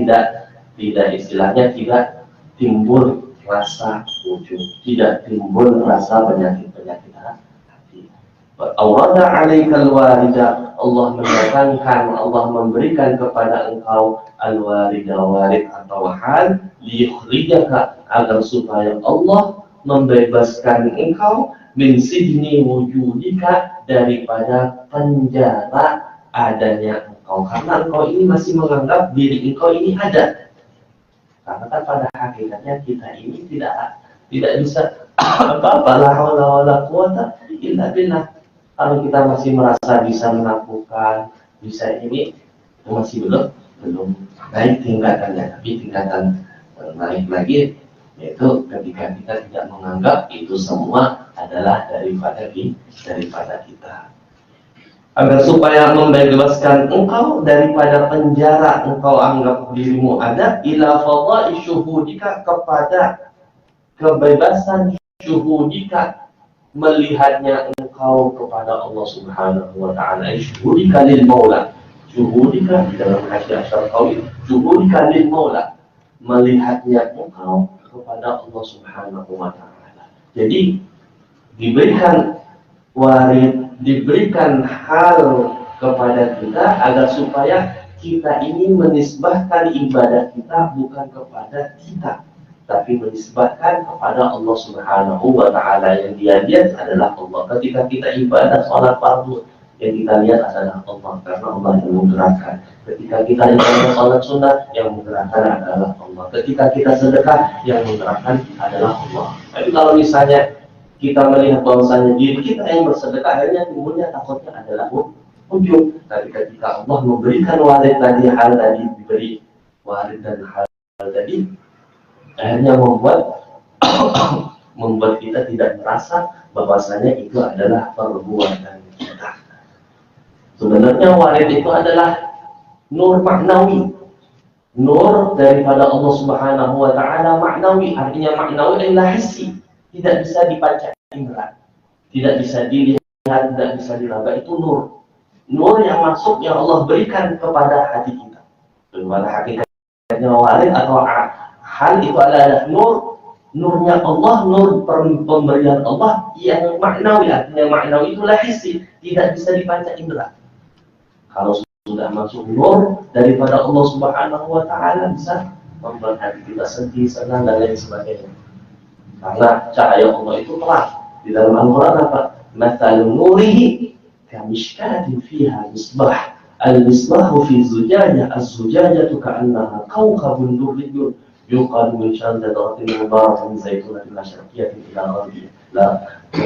tidak istilahnya tidak timbul rasa ujub, tidak timbul rasa penyakit hati. Awrada alaikal warida, Allah mendatangkan, Allah memberikan kepada engkau al-warida, warid atau hal, liyukhrijaka, agar supaya Allah membebaskan engkau min sijni wujudika, daripada penjara adanya engkau. Karena engkau ini masih menganggap diri engkau ini ada. Karena kan pada hakikatnya kita ini tidak bisa apa-apa, la haula wala quwata illa billah. Kalau kita masih merasa bisa melakukan, bisa ini, masih belum naik tingkatannya. Tapi tingkatan naik lagi, Yaitu ketika kita tidak menganggap itu semua adalah daripada kita. Agar supaya membebaskan engkau daripada penjara engkau anggap dirimu ada, ila fadha'i syuhudika, kepada kebebasan syuhudika, melihatnya engkau kepada Allah Subhanahu wa ta'ala. Syuhudika lil maula, syuhudika di dalam hadis Asy-Syarqawi, syuhudika lil maula, melihatnya engkau kepada Allah Subhanahu wa ta'ala. Jadi diberikan warid, diberikan hal kepada kita agar supaya kita ini menisbahkan ibadah kita bukan kepada kita, tapi menisbahkan kepada Allah Subhanahu wa ta'ala. Yang dia lihat adalah Allah. Ketika kita ibadah sholat fardu, yang kita lihat adalah Allah, karena Allah yang menggerakkan. Ketika kita ibadah sholat sunnah, yang menggerakkan adalah Allah. Ketika kita sedekah, yang menggerakkan adalah Allah. Tapi kalau misalnya kita melihat bahwasanya diri kita yang bersedekah, akhirnya timbulnya takutnya adalah ujub. Tapi ketika Allah memberikan warid tadi, hal tadi diberi warid dan hal tadi, akhirnya membuat kita tidak merasa bahwasanya itu adalah perbuatan kita. Sebenarnya warid itu adalah nur maknawi, nur daripada Allah Subhanahu wa ta'ala, maknawi. Artinya maknawi adalah hissi, tidak bisa dibaca indera, tidak bisa dilihat, tidak bisa diraba. Itu nur yang masuk, yang Allah berikan kepada hati kita. Bagaimana hakikatnya warid atau hal itu adalah nurnya Allah, nur pemberian Allah yang maknawi. Artinya maknawi itulah hissi, tidak bisa dibaca indera. Kalau sudah masuk nur daripada Allah Subhanahu wa ta'ala, bisa membuat hati kita sedih, senang, dan lain sebagainya. Karena cahaya Allah itu terang. Di dalam Al-Quran apa? Mathalun nurihi kamishkatin fiha misbah, al-misbahu fi zujajah, az-zujajatu ka'annaha kawkabun durriyun yuqadu min syajaratin mubarakin zaitunatin la syarqiyatin ila gharbiyah, la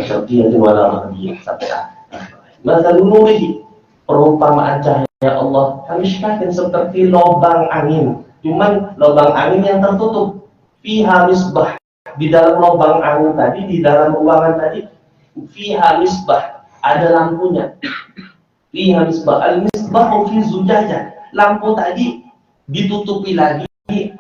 syarqiyatin wala gharbiyah, sampai akhir. Mathalun nurihi, perumpamaan cahaya Allah, kamishkatin, seperti lubang angin, cuman lubang angin yang tertutup. Fiha misbah, di dalam lubang angin tadi, di dalam ruangan tadi, fiha misbah, ada lampunya. Fiha misbah, al-misbahu fi zujajah, lampu tadi ditutupi lagi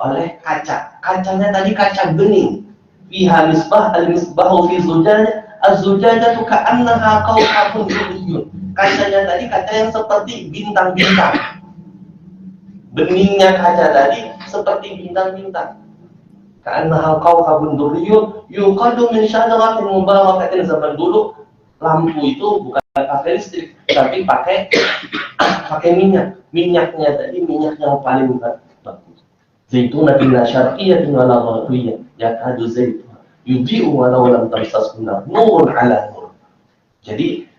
oleh kaca. Kacanya tadi kaca bening. Fiha misbah, al-misbahu fi zujajah, az-zujajatu ka'annaha kawkabun durriyun. Kacanya tadi kaca yang seperti bintang-bintang. Beningnya kaca tadi seperti bintang-bintang. Ka'annaha kawkabun durriyun yuqadu min syajaratin mubarakatin. Zaman dulu lampu itu bukan pakai listrik, tapi pakai minyak. Minyaknya tadi minyak yang paling bagus. Zaitunatin la syarqiyatin wala gharbiyah, yakadu zaitun yudhi'u walau lam tamsashu nar, nurun ala nur. Jadi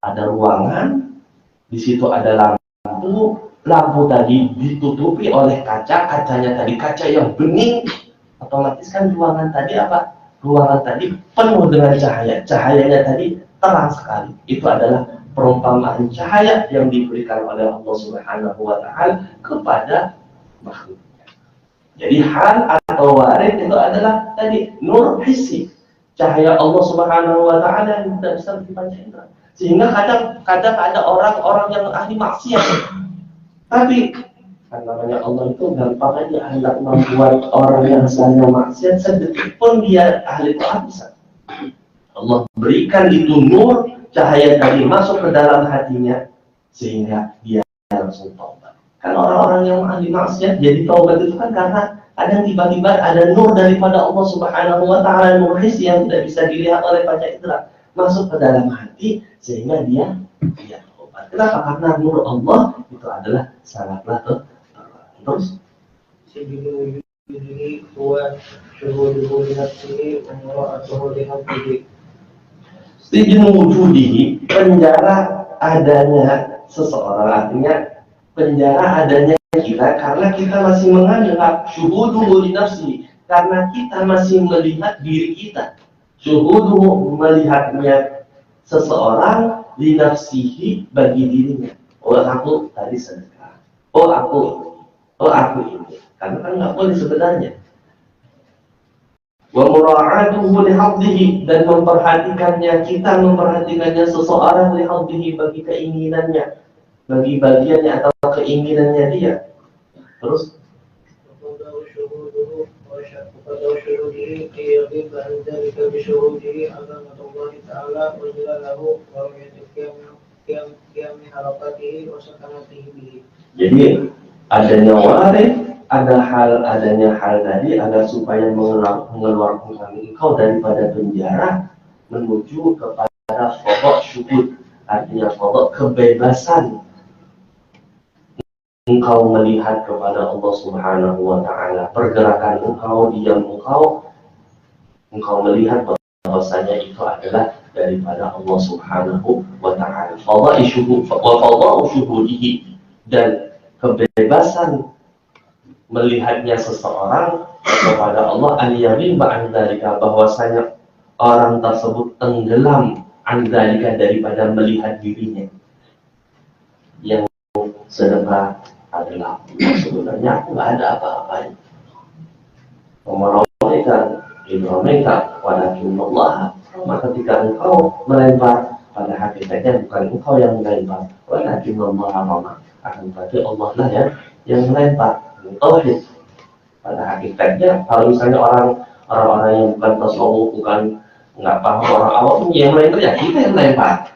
ada ruangan, di situ ada lampu tadi ditutupi oleh kaca, kacanya tadi kaca yang bening. Otomatis kan ruangan tadi apa? Ruangan tadi penuh dengan cahaya. Cahayanya tadi terang sekali. Itu adalah perumpamaan cahaya yang diberikan oleh Allah Subhanahu wa ta'ala kepada makhluknya. Jadi hal atau warid itu adalah tadi nur hissi, cahaya Allah Subhanahu wa ta'ala yang tidak bisa dibaca indera. Sehingga kadang ada orang-orang yang ahli maksiat, tapi kan namanya Allah itu gampang aja hendak membuat orang yang salah maksiat sedetik pun dia ahli taat bisa. Allah berikan itu nur, cahaya tadi masuk ke dalam hatinya sehingga dia langsung taubat. Kan orang-orang yang ahli maksiat jadi taubat itu kan karena ada tiba-tiba ada nur daripada Allah Subhanahu wa ta'ala, nur hissi yang tidak bisa dilihat oleh panca indera, masuk ke dalam hati sehingga dia taubat. Kenapa? Karena nur Allah itu adalah sangatlah terus sejujurnya kuat syuhuduhu li nafsihi wa mura'atuhu li nafsihi. Sijnu wujudihi, penjara adanya seseorang, artinya penjara adanya kita karena kita masih menganggap syuhuduhu li nafsihi, karena kita masih melihat diri kita. Syuhuduhu, melihatnya seseorang, li nafsihi, bagi dirinya. Oh aku tadi sedekah, oh aku ini, karena kan nggak boleh sebenarnya. wa mura'atuhu lihaddihi, dan memperhatikannya, kita memperhatikannya seseorang lihaddihi, bagi keinginannya, bagi bagiannya atau keinginannya dia. Terus وقضاء شهوده كي يغيب عن ذلك بشهوده عظمة الله تعالى وجلاله ورؤية قيام حركاته وسكناته به. Jadi adanya warid, adanya hal tadi agar supaya mengeluarkan engkau daripada penjara menuju kepada fadha syuhud, artinya fadha kebebasan engkau melihat kepada Allah Subhanahu wa ta'ala, pergerakan engkau, diam engkau melihat bahwasanya itu adalah daripada Allah Subhanahu wa ta'ala. Fadha syuhudihi, dan kebebasan melihatnya seseorang kepada Allah, al-yamin ba'an dzalika, bahwasanya orang tersebut tenggelam an dzalika, daripada melihat dirinya. Yang sedekah adalah sebenarnya aku nggak ada apa-apanya. Memeromeka, ibromeka, walakinallah. Maka ketika engkau melempar, pada hakikatnya bukan engkau yang melempar, walakinallah, akan tetapi Allah lah yang melempar. Tauhid. Pada hakikatnya kalau misalnya orang-orang yang bukan tasawuf, bukan nggak paham, orang awam yang melempar, ya kita yang melempar.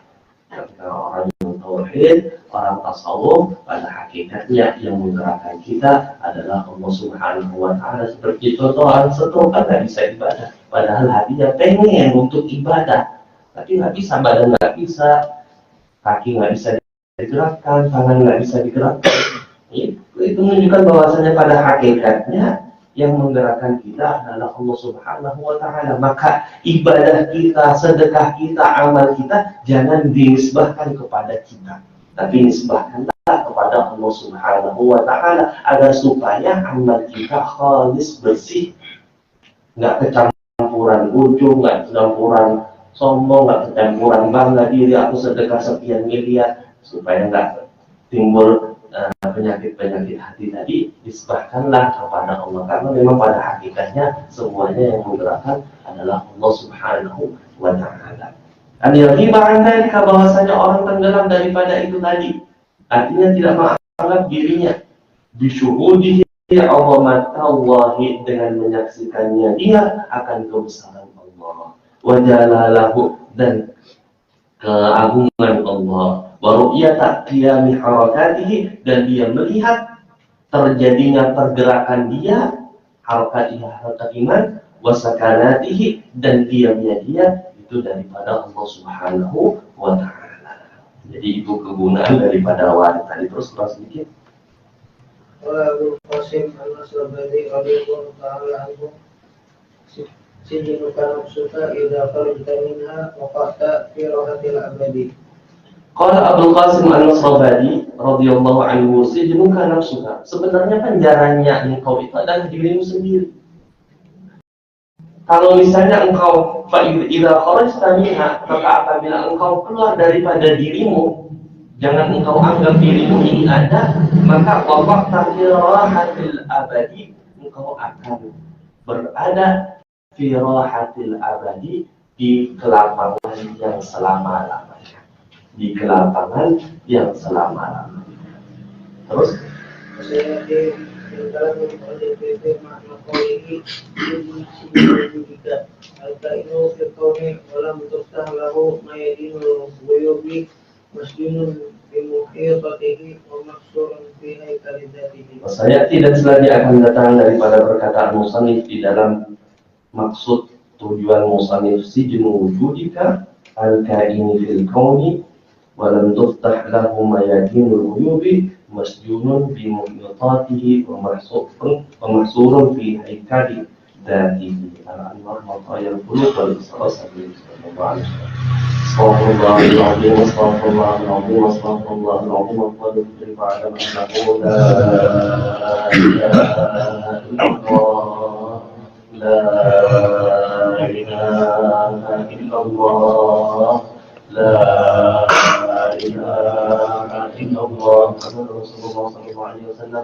Ketika orang yang tauhid, orang tasawuf, pada hakikatnya yang menggerakkan kita adalah Allah Subhanahu wa ta'ala. Seperti contoh orang stroke kan nggak bisa ibadah, padahal hatinya pengen untuk ibadah, tapi nggak bisa, badan nggak bisa, kaki nggak bisa digerakkan, tangan nggak bisa digerakkan. Itu menunjukkan bahwasanya pada hakikatnya yang menggerakkan kita adalah Allah Subhanahu wa ta'ala. Maka ibadah kita, sedekah kita, amal kita jangan dinisbahkan kepada kita, tapi nisbahkanlah kepada Allah Subhanahu wa ta'ala, agar supaya amal kita khalis, bersih, nggak kecampuran ujung, nggak kecampuran sombong, nggak kecampuran bangga diri aku sedekah sekian miliar, supaya nggak timbul penyakit-penyakit hati tadi. Nisbahkanlah kepada Allah, karena memang pada hakikatnya semuanya yang menggerakkan adalah Allah Subhanahu wa ta'ala. An-yaghib an dzalika, bahwasanya orang tenggelam daripada itu tadi, artinya tidak menganggap dirinya, bisyuhudihi azamatallahi, dengan menyaksikannya dia akan kebesaran Allah, wa jalalahu, dan keagungan Allah, wa ru'yata qiyami harakatihi, dan dia melihat terjadinya pergerakan dia, harakat iman, wa sakanatihi, dan diamnya dia itu daripada Allah Subhanahu wa ta'ala. Jadi itu kegunaan daripada warid tadi. Terus sedikit. Abu Qasim al-Nasrabadi radhiyallahu ta'ala anhu, sijinuka nafsuka idza kharajta minha wa qata fi rahatil abadi. Qala Abu Qasim al-Nasrabadi radhiyallahu anhu, sijinuka nafsuka, sebenarnya penjaranya engkau itu adalah dirimu sendiri. Kalau misalnya engkau idza kharajta minha, maka apabila engkau keluar daripada dirimu, jangan engkau anggap dirimu ini ada, maka waqta fi rahatil abadi, engkau akan berada fi rahatil abadi, di kelapangan yang selama-lamanya, di kelapangan yang selama-lamanya. Terus saya dalam mempelajari makna qawlihi jika al-kainu fi qawmi walam tuftah lahu mayadinul ghuyubi masjunun bimuhitatihi wa maksurun fi haikali dzatihi. Saya tidak selagi akan datang daripada perkataan musannif di dalam maksud tujuan musannif, sijnu wujudika al-kaini fil qawmi walam tuftah lahu mayadinul ghuyubi masjunun bi muhyatatihi wa mahsurun fi haikali dzatihi. Al-Anwar Maqayal Qulub wal Isra sallallahu alaihi wasallam. Astaghfirullahaladzim, astaghfirullahaladzim, astaghfirullahaladzim, fa'alam annahu la ilaha illallah, la ilaha illallah, la ilaha illallah, Rasulullah sallallahu alaihi wasallam.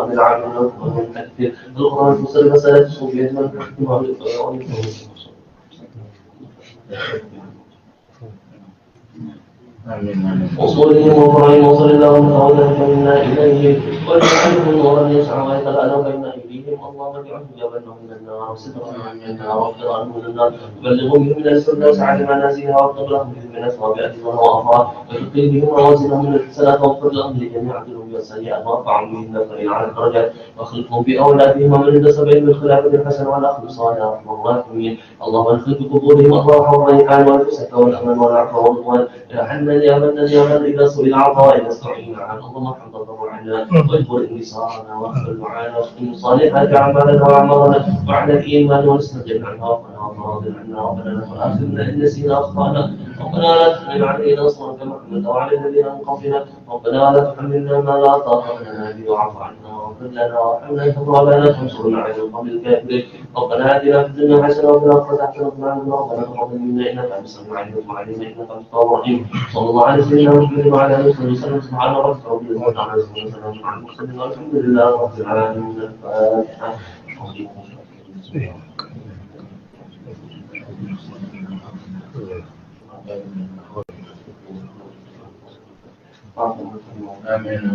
من العالمين ومن تكثير القرآن المصري مسألة الصوفية من احتمال الطيران وصولهم وفرعهم وصل اللهم تعالى منا إليه واجعلهم نورا يسعى ويتلألوا بين أيديهم اللهم اجعلهم جبلهم من النار وسترهم من النار واغفر من النار وبلغهم من الفردوس على منازلها واغفر لهم من أسواب أهلهم وأفراد وتقي بهم موازنهم من الحسنات واغفر لهم لجميع ذنوبهم والسيئات وارفعهم بهم نفرين على الدرجات واخلقهم بأولادهم ومن انتسب إلى الخلافة الحسن والأخذ الصالح يا أرحم الراحمين اللهم ادخل بقبورهم الله والريحان والفسق والأمن والعفو والرضوان يا حنان يا منان يا من إذا سئل عطاء إذا استعين عنه اللهم احفظ ضرعنا واجبر انتصارنا واقبل معانا واختم صالحات أعمالنا وأعمارنا وعلى الإيمان واستجب عنا ربنا وراض عنا ربنا لا تؤاخذنا إن نسينا أخطأنا ربنا لا تحمل علينا إصرا كما حملت على الذين من قبلنا ربنا لا تحملنا ما لا طاقة لنا به واعف عنا واغفر لنا وارحمنا أنت مولانا فانصرنا على القوم الكافرين ربنا آتنا في الدنيا حسنة وفي الآخرة حسنة وقنا عذاب النار ربنا تقبل منا إنك أنت السميع العليم وتب علينا إنك أنت التواب الرحيم صلى الله على سيدنا محمد وعلى آله وصحبه وسلم سبحان ربك رب العزة عما يصفون وسلام على المرسلين والحمد لله رب العالمين الفاتحة آمين.